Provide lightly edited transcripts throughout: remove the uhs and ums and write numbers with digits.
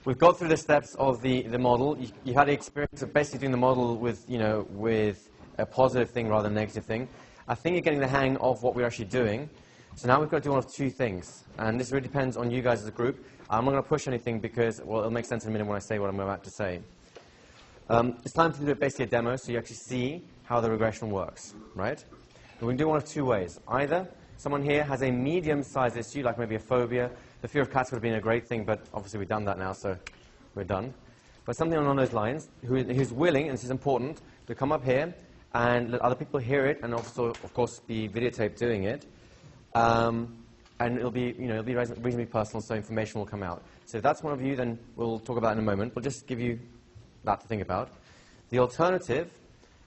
we've got through the steps of the model. You had the experience of basically doing the model with, you know, with a positive thing rather than a negative thing. I think you're getting the hang of what we're actually doing. So now we've got to do one of two things. And this really depends on you guys as a group. I'm not going to push anything because, well, it'll make sense in a minute when I say what I'm about to say. It's time to do basically a demo so you actually see how the regression works, right? And we can do one of two ways. Either someone here has a medium-sized issue, like maybe a phobia. The fear of cats would have been a great thing, but obviously we've done that now, so we're done. But something along those lines, who's willing, and this is important, to come up here and let other people hear it, and also, of course, be videotaped doing it. And it'll be, you know, it'll be reasonably personal, so information will come out. So if that's one of you, then we'll talk about it in a moment. We'll just give you that to think about. The alternative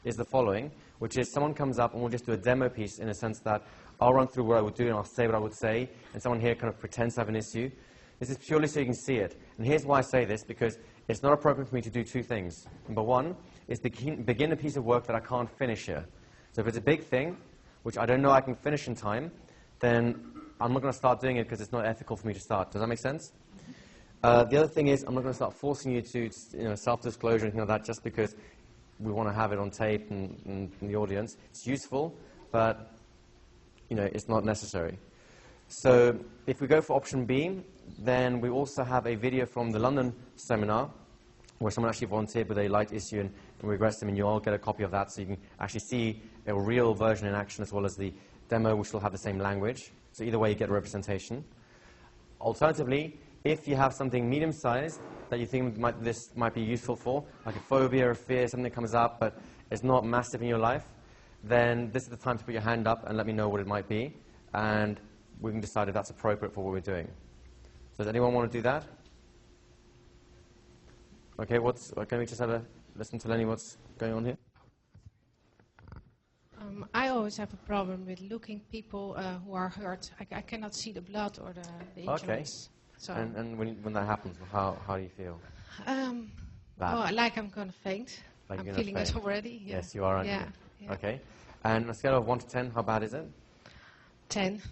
is the following, which is someone comes up and we'll just do a demo piece in a sense that I'll run through what I would do and I'll say what I would say, and someone here kind of pretends to have an issue. This is purely so you can see it. And here's why I say this, because it's not appropriate for me to do two things. Number one is begin a piece of work that I can't finish here. So if it's a big thing, which I don't know I can finish in time, then I'm not going to start doing it because it's not ethical for me to start. Does that make sense? The other thing is I'm not going to start forcing you to, you know, self-disclosure or anything like that just because we want to have it on tape and in the audience. It's useful, but you know, it's not necessary. So if we go for option B, then we also have a video from the London seminar where someone actually volunteered with a light issue and regressed them, and you all get a copy of that so you can actually see a real version in action as well as the demo, which will have the same language. So either way, you get a representation. Alternatively, if you have something medium-sized that you think this might be useful for, like a phobia or a fear, something that comes up but it's not massive in your life, then this is the time to put your hand up and let me know what it might be, and we can decide if that's appropriate for what we're doing. So does anyone want to do that? Okay, can we just have a listen to Lenny what's going on here? I always have a problem with looking people who are hurt. I cannot see the blood or the injuries. Okay. So And when that happens, how do you feel? well, like I'm going to faint. Like I'm feeling it already. Yeah. Yes, you are, aren't you? Yeah. Okay. And on a scale of 1 to 10, how bad is it? 10.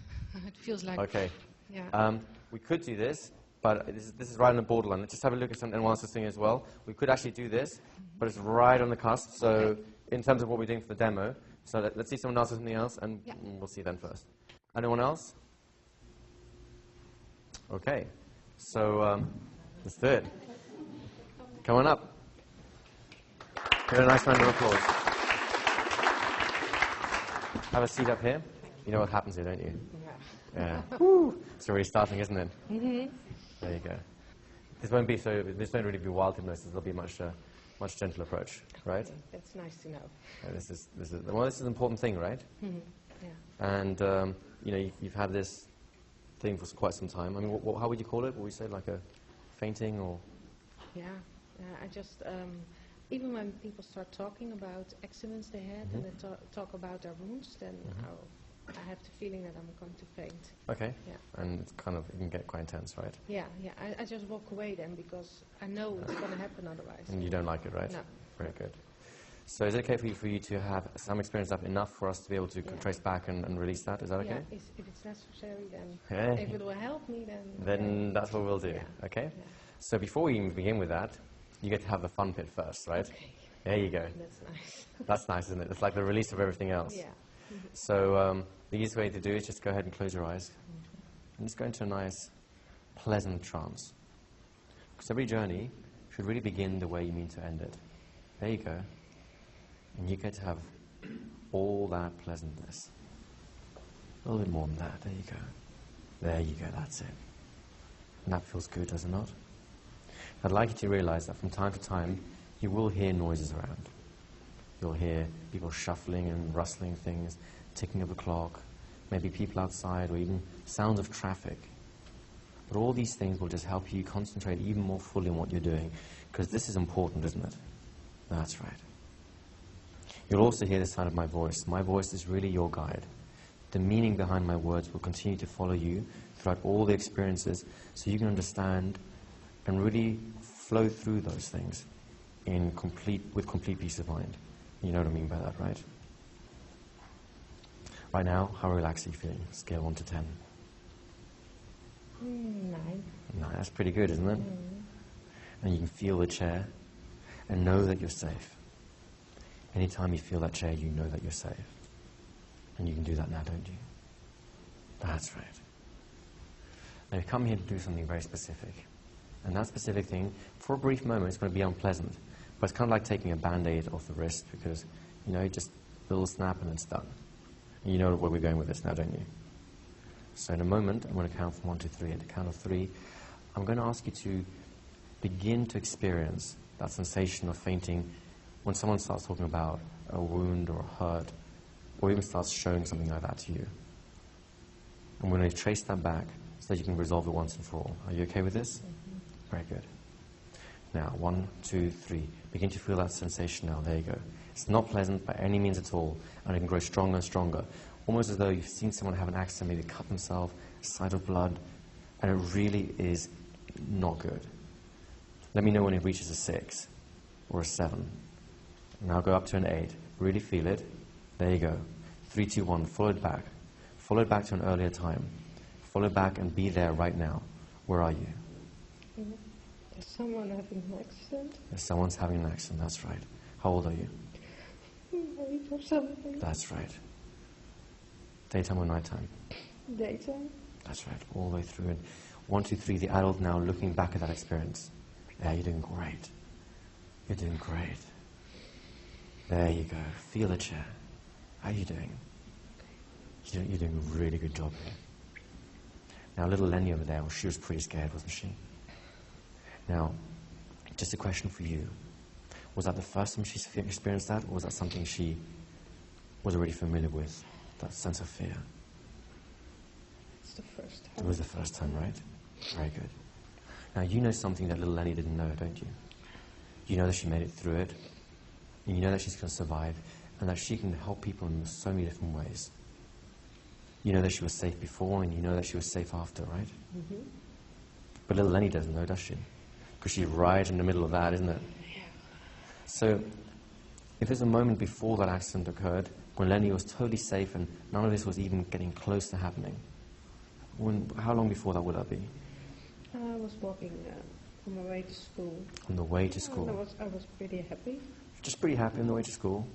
It feels like... Okay. Yeah. We could do this, but this is right on the borderline. Let's just have a look at something else to sing as well. We could actually do this, but it's right on the cusp. So Okay. in terms of what we're doing for the demo, so let's see someone else with something else, and we'll see them first. Anyone else? Okay. So let's do it. Come on up. Give it a nice round of applause. Have a seat up here. You know what happens here, don't you? Yeah. Woo. It's already starting, isn't it? Mm-hmm. There you go. This won't really be wild hypnosis. There'll be a much gentler approach, right? Okay. That's nice to know. Yeah, this is an important thing, right? Mm-hmm. Yeah. And you know, you've had this thing for quite some time. I mean, how would you call it? What would you say, like a fainting or? Yeah. I just even when people start talking about accidents they had and they talk about their wounds, then I have the feeling that I'm going to faint. Okay. Yeah. And it's it can get quite intense, right? Yeah. I just walk away then because I know it's going to happen otherwise. And you don't like it, right? No. Very good. So is it okay for you to have some experience up enough for us to be able to trace back and release that? Is that okay? Yeah, if it's necessary, then Okay. if it will help me, then... Then that's what we'll do, Yeah. okay? Yeah. So before we even begin with that, you get to have the fun bit first, right? Okay. There you go. That's nice. That's nice, isn't it? It's like the release of everything else. Yeah. So the easiest way to do is just go ahead and close your eyes and just go into a nice, pleasant trance. Because every journey should really begin the way you mean to end it. There you go. And you get to have all that pleasantness. A little bit more than that. There you go. There you go. That's it. And that feels good, does it not? I'd like you to realize that from time to time, you will hear noises around. You'll hear people shuffling and rustling things, ticking of the clock, maybe people outside, or even sounds of traffic. But all these things will just help you concentrate even more fully on what you're doing, because this is important, isn't it? That's right. You'll also hear the sound of my voice. My voice is really your guide. The meaning behind my words will continue to follow you throughout all the experiences so you can understand and really flow through those things with complete peace of mind. You know what I mean by that, right? Right now, how relaxed are you feeling? Scale 1 to 10. 9. 9, that's pretty good, isn't it? And you can feel the chair and know that you're safe. Anytime you feel that chair, you know that you're safe. And you can do that now, don't you? That's right. Now, you've come here to do something very specific. And that specific thing, for a brief moment, it's going to be unpleasant. But it's kind of like taking a Band-Aid off the wrist because, you know, just a little snap and it's done. And you know where we're going with this now, don't you? So in a moment, I'm going to count from 1 to 3. At the count of 3, I'm going to ask you to begin to experience that sensation of fainting when someone starts talking about a wound or a hurt, or even starts showing something like that to you. I'm going to trace that back so that you can resolve it once and for all. Are you okay with this? Mm-hmm. Very good. Now, 1, 2, 3. Begin to feel that sensation now. There you go. It's not pleasant by any means at all, and it can grow stronger and stronger. Almost as though you've seen someone have an accident, maybe cut themselves, a sight of blood, and it really is not good. Let me know when it reaches a 6 or a 7. Now go up to an 8. Really feel it. There you go. 3, 2, 1. Follow it back. Follow it back to an earlier time. Follow back and be there right now. Where are you? There's someone having an accident. Someone's having an accident, that's right. How old are you? 8 or something. That's right. Daytime or nighttime? Daytime. That's right, all the way through. And 1, 2, 3, the adult now looking back at that experience. Yeah, you're doing great. You're doing great. There you go. Feel the chair. How are you doing? You're doing a really good job here. Now, little Lenny over there, well, she was pretty scared, wasn't she? Now, just a question for you. Was that the first time she experienced that, or was that something she was already familiar with, that sense of fear? It's the first time. It was the first time, right? Very good. Now, you know something that little Lenny didn't know, don't you? You know that she made it through it, and you know that she's going to survive, and that she can help people in so many different ways. You know that she was safe before, and you know that she was safe after, right? Mm-hmm. But little Lenny doesn't know, does she? Because she's right in the middle of that, isn't it? Yeah. So, if there's a moment before that accident occurred, when Lenny was totally safe and none of this was even getting close to happening, how long before that would that be? I was walking on my way to school. On the way to school? I was pretty happy. Just pretty happy on the way to school?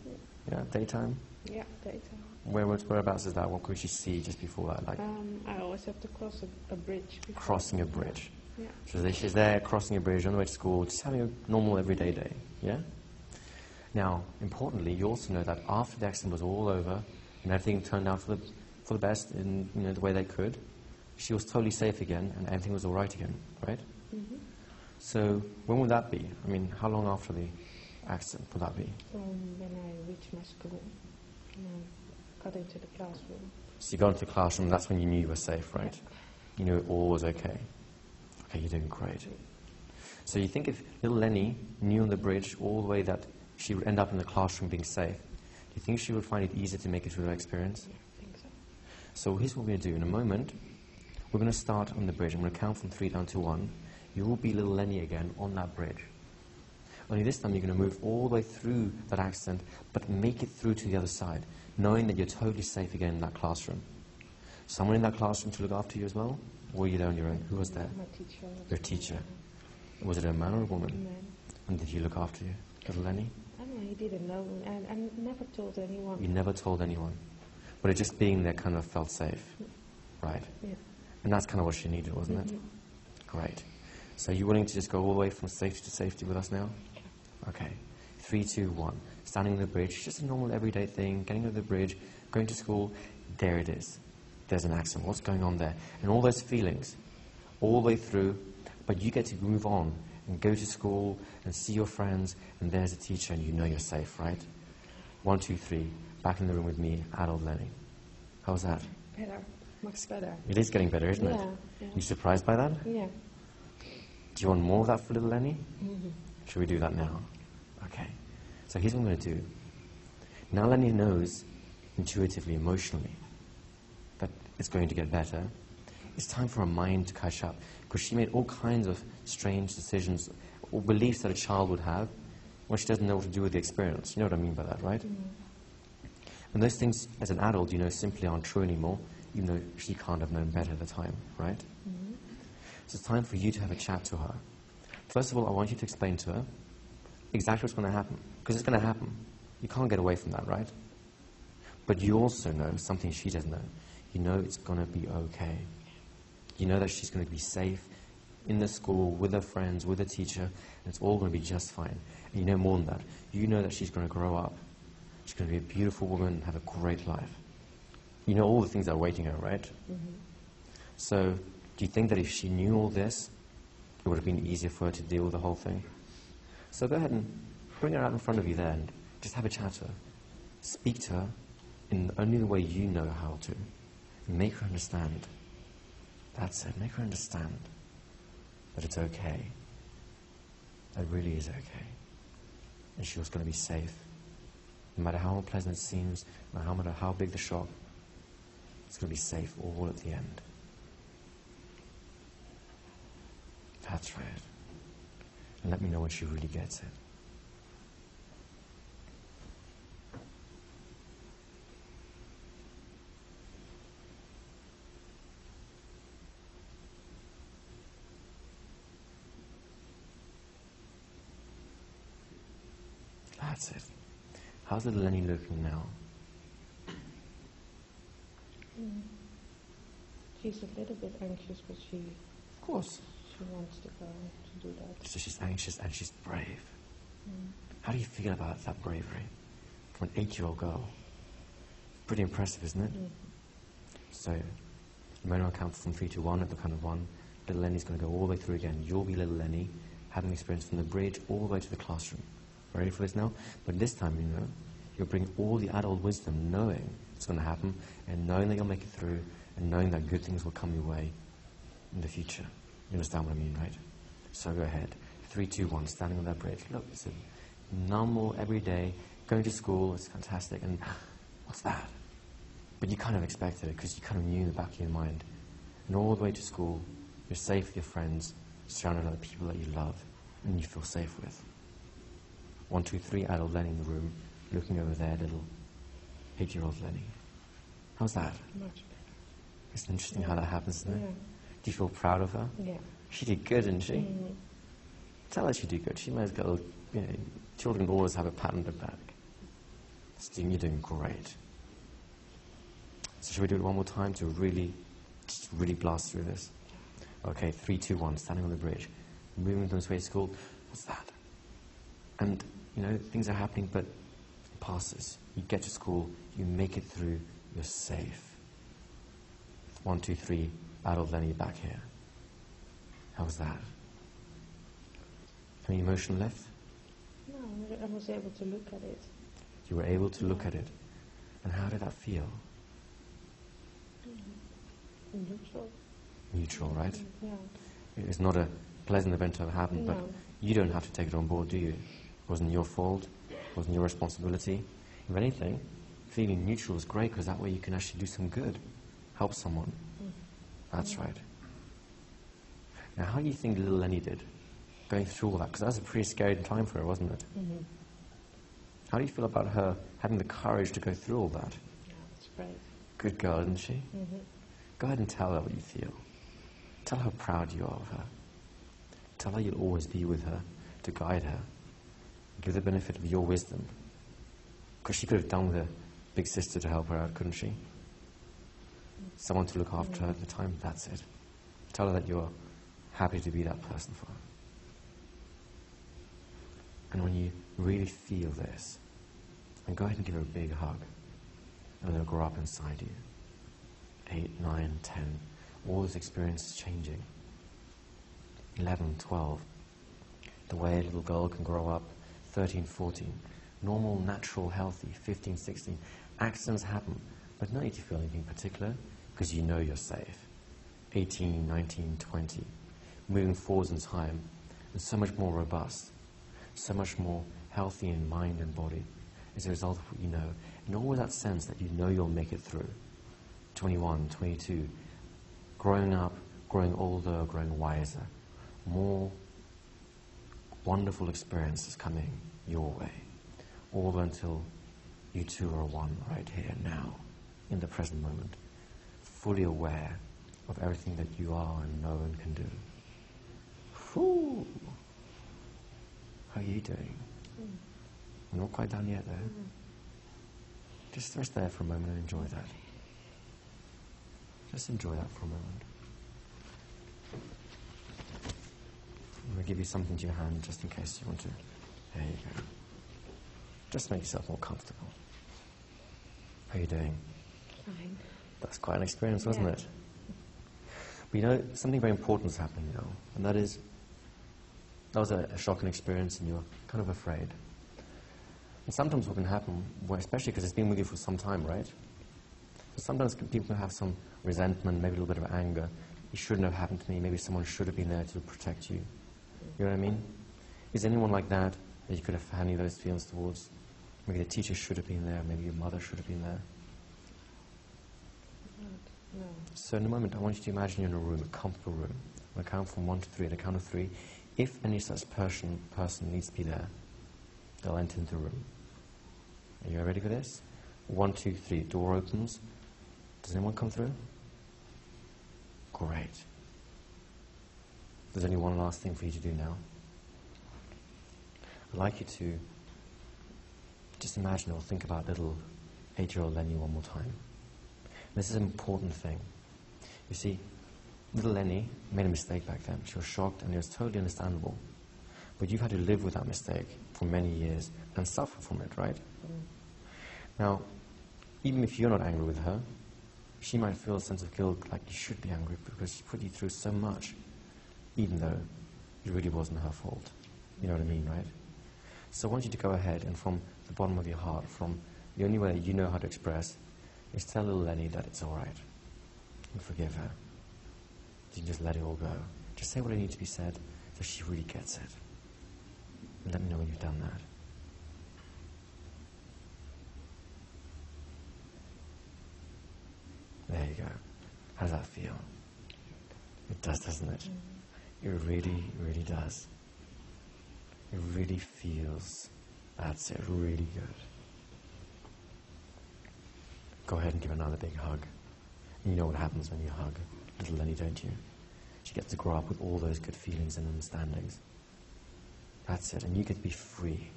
Yeah, daytime? Yeah, daytime. Whereabouts is that? What could you see just before that? Like I always have to cross a bridge. crossing a bridge. Yeah. So she's there crossing a bridge on the way to school, just having a normal everyday day. Yeah? Now, importantly, you also know that after the accident was all over and everything turned out for the best in the way they could, she was totally safe again and everything was all right again, right? Mm-hmm. So when would that be? I mean, how long after the accident would that be? When I reached my school, and I got into the classroom. So you got into the classroom, and that's when you knew you were safe, right? Yeah. You knew all was okay. Okay, you're doing great. So you think if little Lenny knew on the bridge all the way that she would end up in the classroom being safe, do you think she would find it easier to make it through that experience? Yeah, I think so. So here's what we're going to do. In a moment, we're going to start on the bridge. I'm going to count from 3 down to 1. You will be little Lenny again on that bridge. Only this time you're going to move all the way through that accident, but make it through to the other side, knowing that you're totally safe again in that classroom. Someone in that classroom to look after you as well? Or were you there on your own? Who was there? My teacher. Your teacher. Was it a man or a woman? A man. And did he look after you, little Lenny? I don't know, he didn't know. I never told anyone. You never told anyone. But it just being there kind of felt safe. Right. Yeah. And that's kind of what she needed, wasn't it? Great. So are you willing to just go all the way from safety to safety with us now? Okay. 3, 2, 1. Standing on the bridge, just a normal everyday thing, getting over the bridge, going to school. There it is. There's an accident. What's going on there? And all those feelings, all the way through, but you get to move on and go to school and see your friends, and there's a teacher, and you know you're safe, right? 1, 2, 3. Back in the room with me, adult Lenny. How's that? Better. Much better. It is getting better, isn't it? Yeah. You surprised by that? Yeah. Do you want more of that for little Lenny? Mm-hmm. Should we do that now? Okay. So here's what I'm going to do. Now Lenny knows, intuitively, emotionally, that it's going to get better. It's time for her mind to catch up, because she made all kinds of strange decisions or beliefs that a child would have when she doesn't know what to do with the experience. You know what I mean by that, right? Mm-hmm. And those things, as an adult, you know, simply aren't true anymore, even though she can't have known better at the time, right? Mm-hmm. So it's time for you to have a chat to her. First of all, I want you to explain to her exactly what's going to happen. Because it's going to happen. You can't get away from that, right? But you also know something she doesn't know. You know it's going to be okay. You know that she's going to be safe in the school, with her friends, with her teacher, and it's all going to be just fine. And you know more than that. You know that she's going to grow up. She's going to be a beautiful woman and have a great life. You know all the things that are awaiting her, right? Mm-hmm. So, do you think that if she knew all this, it would have been easier for her to deal with the whole thing? So go ahead and bring her out in front of you there and just have a chat to her. Speak to her in only the way you know how to. Make her understand. That's it. Make her understand that it's okay. That it really is okay. And she was going to be safe. No matter how unpleasant it seems, no matter how big the shock, it's going to be safe all at the end. That's right. And let me know when she really gets it. That's it. How's little Lenny looking now? She's a little bit anxious, but Of course. she wants to go to do that. So she's anxious and she's brave. How do you feel about that bravery from an 8-year-old girl? Pretty impressive, isn't it? So, I'm going to count from 3 to 1 at the count of 1. Little Lenny's going to go all the way through again. You'll be little Lenny, having experience from the bridge all the way to the classroom. Ready for this now? But this time, you know, you'll bring all the adult wisdom, knowing it's going to happen, and knowing that you'll make it through, and knowing that good things will come your way in the future. You understand what I mean, right? So go ahead. 3, 2, 1, standing on that bridge. Look, it's a normal, everyday, going to school, it's fantastic, and what's that? But you kind of expected it, because you kind of knew in the back of your mind. And all the way to school, you're safe with your friends, surrounded by the people that you love, and you feel safe with. 1, 2, 3, adult Lenny in the room, looking over there, little 8-year-old Lenny. How's that? Much better. It's interesting how that happens, isn't it? Yeah. Do you feel proud of her? Yeah. She did good, didn't she? Tell her she did good. She might have got, you know, children always have a pat on the back. You're doing great. So should we do it one more time to really blast through this? Okay, 3, 2, 1, standing on the bridge, moving them this way to school. What's that? And, you know, things are happening, but it passes. You get to school, you make it through, you're safe. 1, 2, 3, adult Lenny back here. How was that? Any emotion left? No, I was able to look at it. You were able to look at it. And how did that feel? Neutral. Neutral, right? Yeah. It's not a pleasant event to have happened, but you don't have to take it on board, do you? It wasn't your fault. It wasn't your responsibility. If anything, feeling neutral is great, because that way you can actually do some good. Help someone. That's right. Now, how do you think little Lenny did, going through all that? Because that was a pretty scary time for her, wasn't it? How do you feel about her having the courage to go through all that? Yeah, it's great. Good girl, isn't she? Go ahead and tell her what you feel. Tell her how proud you are of her. Tell her you'll always be with her, to guide her. Give the benefit of your wisdom. Because she could have done with a big sister to help her out, couldn't she? Someone to look after her at the time, that's it. Tell her that you're happy to be that person for her. And when you really feel this, then go ahead and give her a big hug. And let her grow up inside you. 8, 9, 10, all this experience is changing. 11, 12, the way a little girl can grow up. 13, 14, normal, natural, healthy. 15, 16, accidents happen, but no need to feel anything particular, because you know you're safe. 18, 19, 20, moving forwards in time, and so much more robust, so much more healthy in mind and body, as a result of what you know, and always that sense that you know you'll make it through. 21, 22, growing up, growing older, growing wiser, more wonderful experiences coming your way, all until you two are one right here now, in the present moment, fully aware of everything that you are and know and can do. Whew. How are you doing? We're not quite done yet, though. Just rest there for a moment and enjoy that. Just enjoy that for a moment. I'm going to give you something to your hand just in case you want to. There you go. Just make yourself more comfortable. How are you doing? Fine. That's quite an experience, wasn't it? But you know, something very important is happening now, and that is, that was a shocking experience and you're kind of afraid. And sometimes what can happen, well, especially because it's been with you for some time, right? So sometimes people can have some resentment, maybe a little bit of anger. It shouldn't have happened to me. Maybe someone should have been there to protect you. You know what I mean? Is anyone like that that you could have had any of those feelings towards? Maybe the teacher should have been there. Maybe your mother should have been there. No. So in a moment, I want you to imagine you're in a room, a comfortable room. I'm going to count from 1 to 3. At the count of 3, if any such person needs to be there, they'll enter into the room. Are you ready for this? 1, 2, 3. Door opens. Does anyone come through? Great. There's only one last thing for you to do now. I'd like you to just imagine or think about little 8-year-old Lenny one more time. This is an important thing. You see, little Lenny made a mistake back then. She was shocked and it was totally understandable. But you've had to live with that mistake for many years and suffer from it, right? Now, even if you're not angry with her, she might feel a sense of guilt, like you should be angry because she put you through so much, even though it really wasn't her fault. You know what I mean, right? So I want you to go ahead and from the bottom of your heart, from the only way that you know how to express, is tell little Lenny that it's all right. And forgive her. You can just let it all go. Just say what needs to be said so she really gets it. And let me know when you've done that. There you go. How does that feel? It does, doesn't it? It really, really does. It really feels, that's it, really good. Go ahead and give another big hug. And you know what happens when you hug little Lenny, don't you? She gets to grow up with all those good feelings and understandings. That's it, and you get to be free.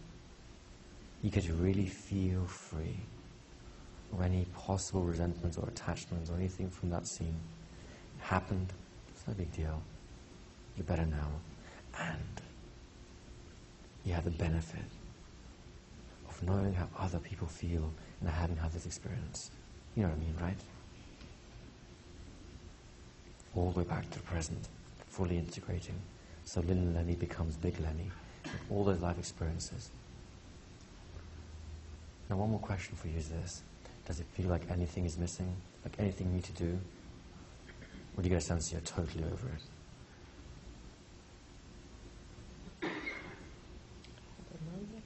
You get to really feel free of any possible resentments or attachments or anything from that scene. It happened, it's no big deal. You're better now. And you have the benefit of knowing how other people feel and having had this experience. You know what I mean, right? All the way back to the present, fully integrating. So little Lenny becomes big Lenny with all those life experiences. Now one more question for you is this. Does it feel like anything is missing? Like anything you need to do? Or do you get a sense you're totally over it? I don't know yet.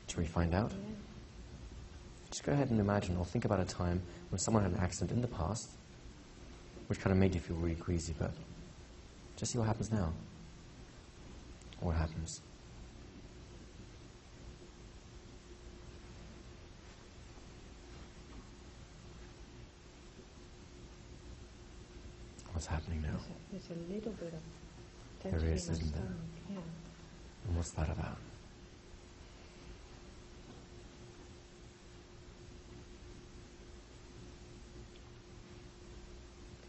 Should we find out? Yeah. Just go ahead and imagine or think about a time when someone had an accident in the past which kind of made you feel really queasy, but just see what happens now. What happens? What's happening now? There's a little bit of tension There is, in my isn't there? stomach. Yeah. And what's that about?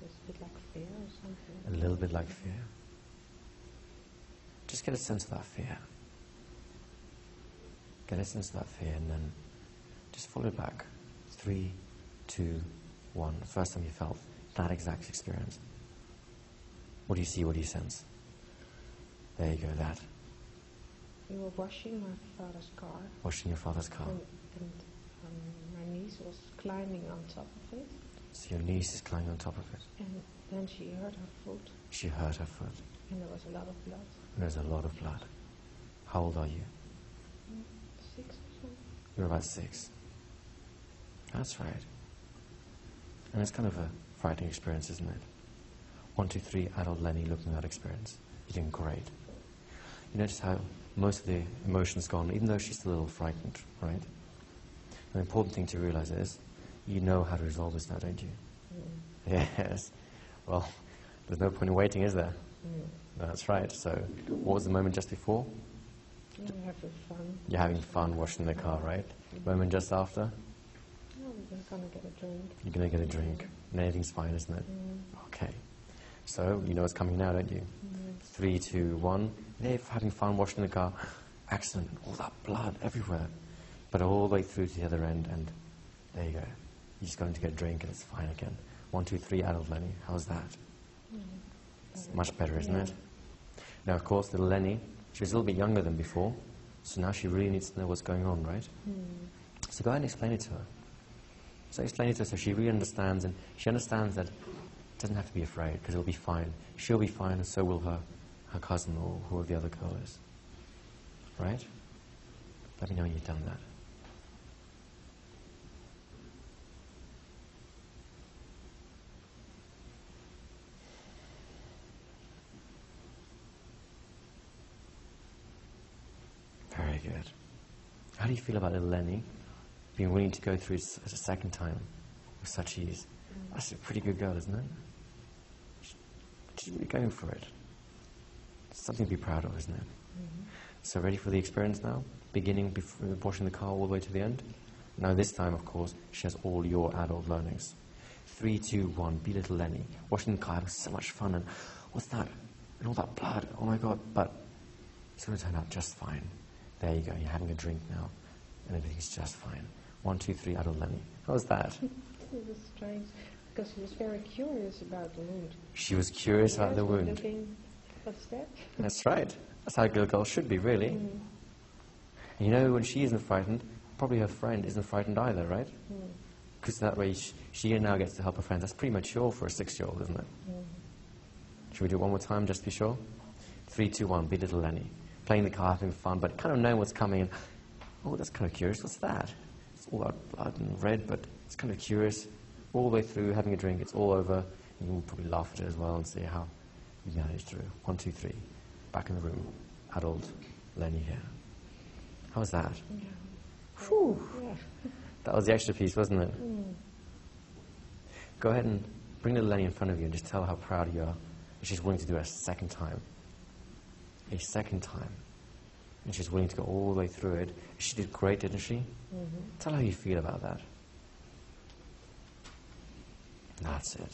It's a bit like fear or something. A little bit like fear. Just get a sense of that fear. Get a sense of that fear and then just follow it back. 3, 2, 1. The first time you felt that exact experience. What do you see? What do you sense? There you go, that. We were washing my father's car. Washing your father's car. And my niece was climbing on top of it. So your niece is climbing on top of it. And then she hurt her foot. She hurt her foot. And there was a lot of blood. There's a lot of blood. How old are you? 6 or something. You're about 6. That's right. And it's kind of a frightening experience, isn't it? 1, 2, 3, adult Lenny looking at that experience. You're doing great. You notice how most of the emotion's gone, even though she's still a little frightened, right? The important thing to realize is, you know how to resolve this now, don't you? Yes. Well, there's no point in waiting, is there? That's right. So, what was the moment just before? We're having fun. You're having fun washing the car, right? Moment just after? No, we're gonna get a drink. You're going to get a drink. And everything's fine, isn't it? Okay. So, you know what's coming now, don't you? 3, 2, 1. They're having fun washing the car. Accident. All that blood everywhere. But all the way through to the other end, and there you go. You're just going to get a drink and it's fine again. 1, 2, 3, adult Lenny. How's that? It's much better, isn't it? Now, of course, little Lenny, she was a little bit younger than before, so now she really needs to know what's going on, right? So go ahead and explain it to her. So explain it to her so she really understands, and she understands that it doesn't have to be afraid, because it'll be fine. She'll be fine, and so will her cousin or whoever the other girl is. Right? Let me know when you've done that. Very good. How do you feel about little Lenny being willing to go through it a second time with such ease? That's a pretty good girl, isn't it? She's really going for it. It's something to be proud of, isn't it? So ready for the experience now? Beginning before washing the car all the way to the end? Now this time, of course, she has all your adult learnings. 3, 2, 1, be little Lenny. Washing the car was so much fun, and what's that? And all that blood, oh my God, but it's going to turn out just fine. There you go, you're having a drink now, and everything's just fine. 1, 2, 3, adult Lenny. How was that? It was strange, because she was very curious about the wound. She was curious about the wound. Looking, what's that? That's right. That's how a little girl should be, really. And you know, when she isn't frightened, probably her friend isn't frightened either, right? Because that way she now gets to help her friends. That's pretty mature for a 6-year-old, isn't it? Should we do it one more time, just to be sure? 3, 2, 1, be little Lenny. Playing the car, having fun, but kind of knowing what's coming. And, oh, that's kind of curious. What's that? It's all that blood and red, but it's kind of curious. All the way through, having a drink, it's all over. You can probably laugh at it as well and see how you managed through. 1, 2, 3. Back in the room. Adult Lenny here. How was that? Whew. That was the extra piece, wasn't it? Go ahead and bring little Lenny in front of you and just tell her how proud you are that she's willing to do it a second time. A second time. And she's willing to go all the way through it. She did great, didn't she? Tell her how you feel about that. That's it.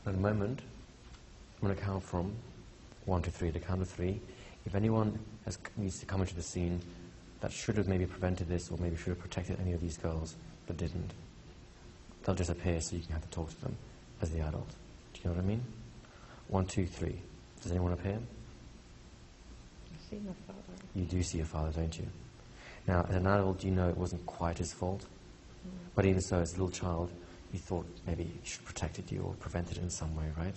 In a moment, I'm going to count from 1 to 3, the count of 3. If anyone needs to come into the scene that should have maybe prevented this, or maybe should have protected any of these girls, but didn't, they'll just appear so you can have to talk to them as the adult. Do you know what I mean? 1, 2, 3. Does anyone appear? I see my father. You do see your father, don't you? Now, as an adult, you know it wasn't quite his fault. But even so, as a little child, you thought maybe he should have protected you or prevented it in some way, right?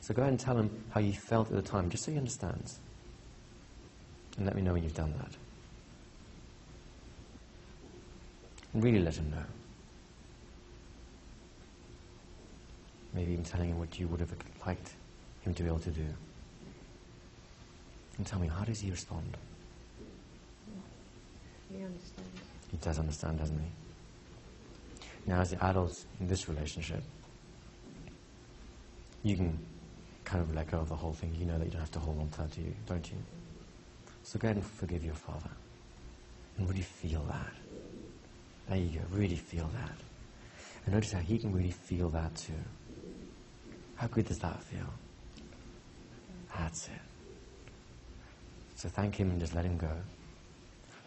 So go ahead and tell him how you felt at the time, just so he understands. And let me know when you've done that. And really let him know. Maybe even telling him what you would have liked him to be able to do. And tell me, how does he respond? He understands. He does understand, doesn't he? Now, as the adults in this relationship, you can kind of let go of the whole thing. You know that you don't have to hold on to that, don't you? So go ahead and forgive your father. And really feel that. There you go, really feel that. And notice how he can really feel that too. How good does that feel? That's it. So thank him and just let him go.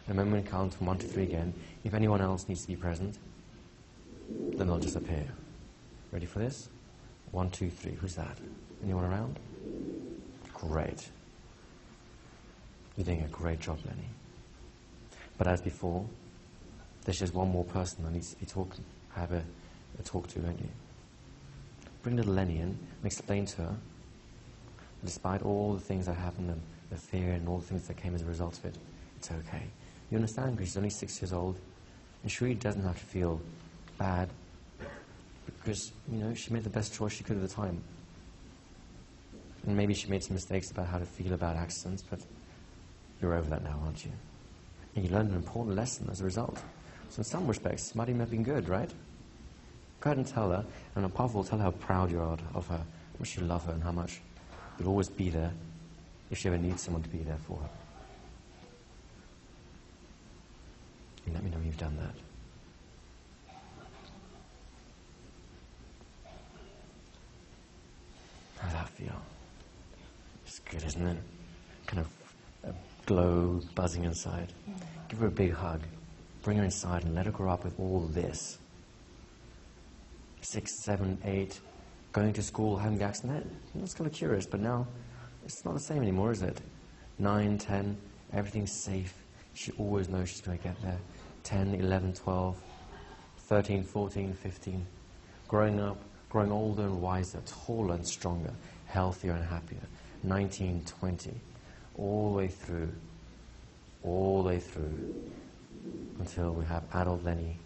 And then when we count from 1 to 3 again, if anyone else needs to be present, then they'll just appear. Ready for this? 1, 2, 3. Who's that? Anyone around? Great. You're doing a great job, Lenny. But as before, there's just one more person that needs to be talking, have a talk to, don't you? Bring little Lenny in and explain to her, despite all the things that happened and the fear and all the things that came as a result of it, it's okay. You understand, because she's only 6 years old, and she really doesn't have to feel bad, because, you know, she made the best choice she could at the time. And maybe she made some mistakes about how to feel about accidents, but you're over that now, aren't you? And you learned an important lesson as a result. So in some respects, it might even have been good, right? Go ahead and tell her, and above all, tell her how proud you are of her, how much you love her, and how much you'll always be there if she ever needs someone to be there for her. And let me know when you've done that. How does that feel? It's good, isn't it? Kind of a glow buzzing inside. Give her a big hug. Bring her inside and let her grow up with all this. 6, 7, 8, going to school, having the accident. That's kind of curious, but now it's not the same anymore, is it? 9, 10, everything's safe. She always knows she's going to get there. 10, 11, 12, 13, 14, 15. Growing up, growing older and wiser, taller and stronger, healthier and happier. 19, 20, all the way through, until we have adult Lenny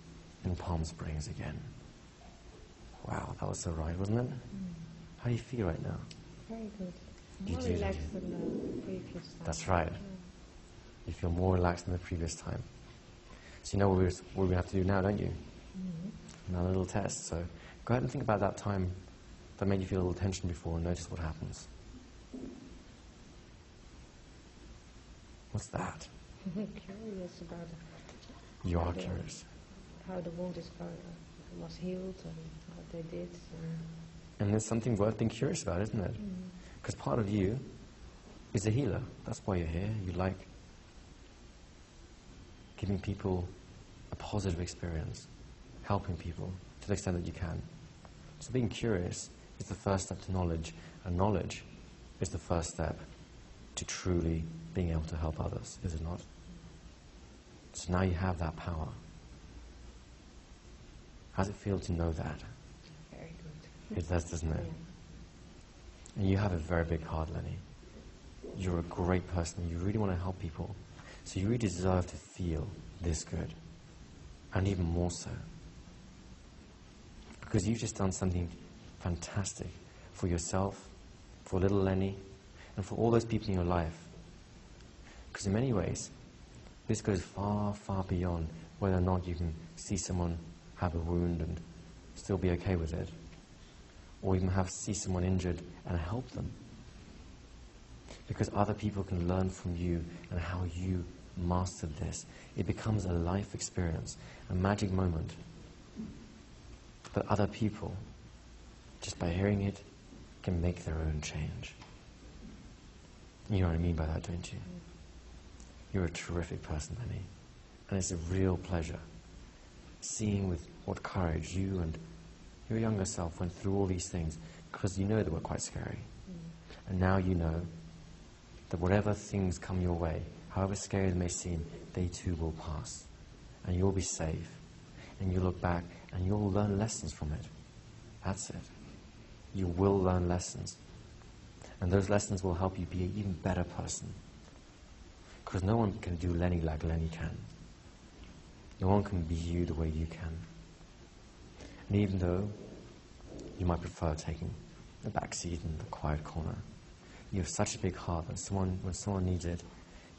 in Palm Springs again. Wow, that was so right, wasn't it? How do you feel right now? Very good. You More do, relaxed than the previous time. That's right. You feel more relaxed than the previous time. So you know what we have to do now, don't you? Another little test. So go ahead and think about that time that made you feel a little tension before and notice what happens. What's that? I'm curious about it. You are curious. How the wound was healed and what they did. And there's something worth being curious about, isn't it? Because part of you is a healer. That's why you're here. You like giving people a positive experience, helping people to the extent that you can. So being curious is the first step to knowledge, and knowledge is the first step to truly being able to help others, is it not? So now you have that power. How does it feel to know that? Very good. It does, doesn't it? Yeah. And you have a very big heart, Lenny. You're a great person. You really want to help people. So you really deserve to feel this good. And even more so. Because you've just done something fantastic for yourself, for little Lenny, and for all those people in your life. Because in many ways, this goes far, far beyond whether or not you can see someone have a wound and still be okay with it. Or even see someone injured and help them. Because other people can learn from you and how you mastered this. It becomes a life experience, a magic moment. But other people, just by hearing it, can make their own change. You know what I mean by that, don't you? You're a terrific person, Lenny. And it's a real pleasure seeing with what courage you and your younger self went through all these things, because you know they were quite scary. And now you know that whatever things come your way, however scary they may seem, they too will pass. And you'll be safe. And you'll look back and you'll learn lessons from it. That's it. You will learn lessons. And those lessons will help you be an even better person. Because no one can do Lenny like Lenny can. No one can be you the way you can. And even though you might prefer taking the back seat in the quiet corner, you have such a big heart that when someone needs it,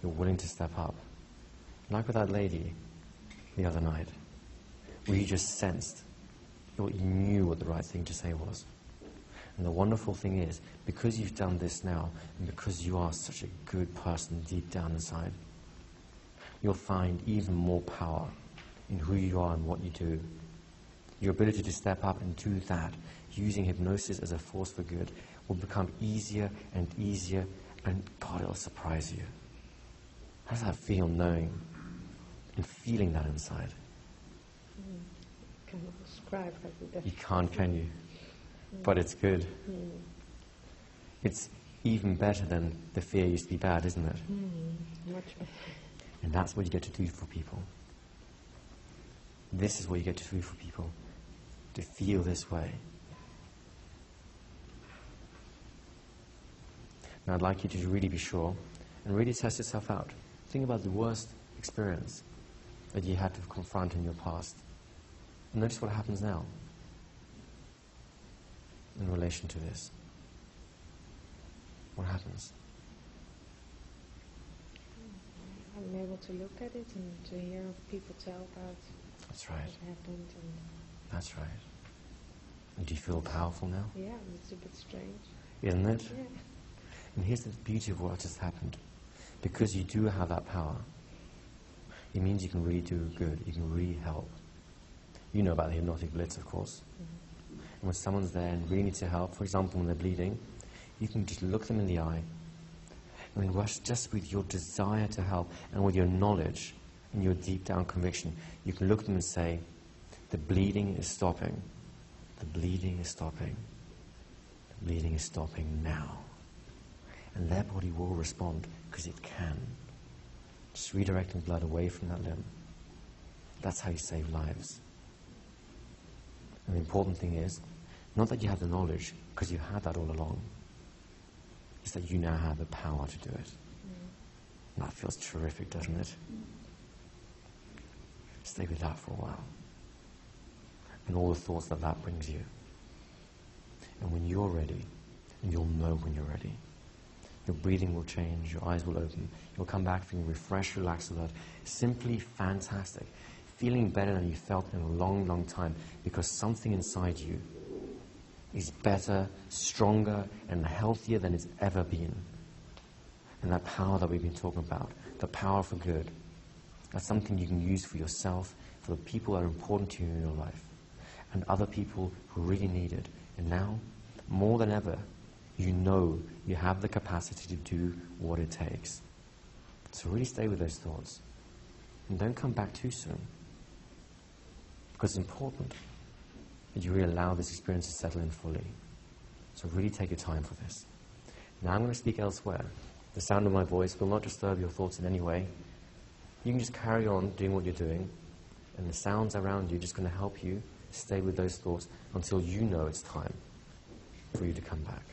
you're willing to step up. Like with that lady the other night, where you just sensed, you knew what the right thing to say was. And the wonderful thing is, because you've done this now, and because you are such a good person deep down inside, you'll find even more power in who you are and what you do. Your ability to step up and do that, using hypnosis as a force for good, will become easier and easier, and God, it'll surprise you. How does that feel, knowing and feeling that inside? Can't describe it. You can't, can you? But it's good. It's even better than the fear used to be bad, isn't it? Much better. And that's what you get to do for people. This is what you get to do for people. To feel this way. Now I'd like you to really be sure and really test yourself out. Think about the worst experience that you had to confront in your past. And notice what happens now in relation to this. What happens? I'm able to look at it and to hear people tell about That's right. what happened. And That's right. And do you feel powerful now? yeah, it's a bit strange. Isn't it? Yeah. And here's the beauty of what just happened. Because you do have that power, it means you can really do good, you can really help. You know about the hypnotic blitz, of course. And when someone's there and really needs your help, for example, when they're bleeding, you can just look them in the eye, and rush just with your desire to help and with your knowledge and your deep down conviction, you can look at them and say, the bleeding is stopping. The bleeding is stopping. The bleeding is stopping now. And their body will respond, because it can. Just redirecting blood away from that limb. That's how you save lives. And the important thing is, not that you have the knowledge, because you had that all along. It's that you now have the power to do it. And that feels terrific, doesn't it? Stay with that for a while. And all the thoughts that that brings you. And when you're ready, and you'll know when you're ready, your breathing will change, your eyes will open, you'll come back feeling refreshed, relaxed, alert, simply fantastic, feeling better than you felt in a long, long time, because something inside you is better, stronger, and healthier than it's ever been. And that power that we've been talking about, the power for good, that's something you can use for yourself, for the people that are important to you in your life, and other people who really need it. And now, more than ever, you know you have the capacity to do what it takes. So really stay with those thoughts. And don't come back too soon. Because it's important that you really allow this experience to settle in fully. So really take your time for this. Now I'm going to speak elsewhere. The sound of my voice will not disturb your thoughts in any way. You can just carry on doing what you're doing, and the sounds around you are just going to help you stay with those thoughts until you know it's time for you to come back.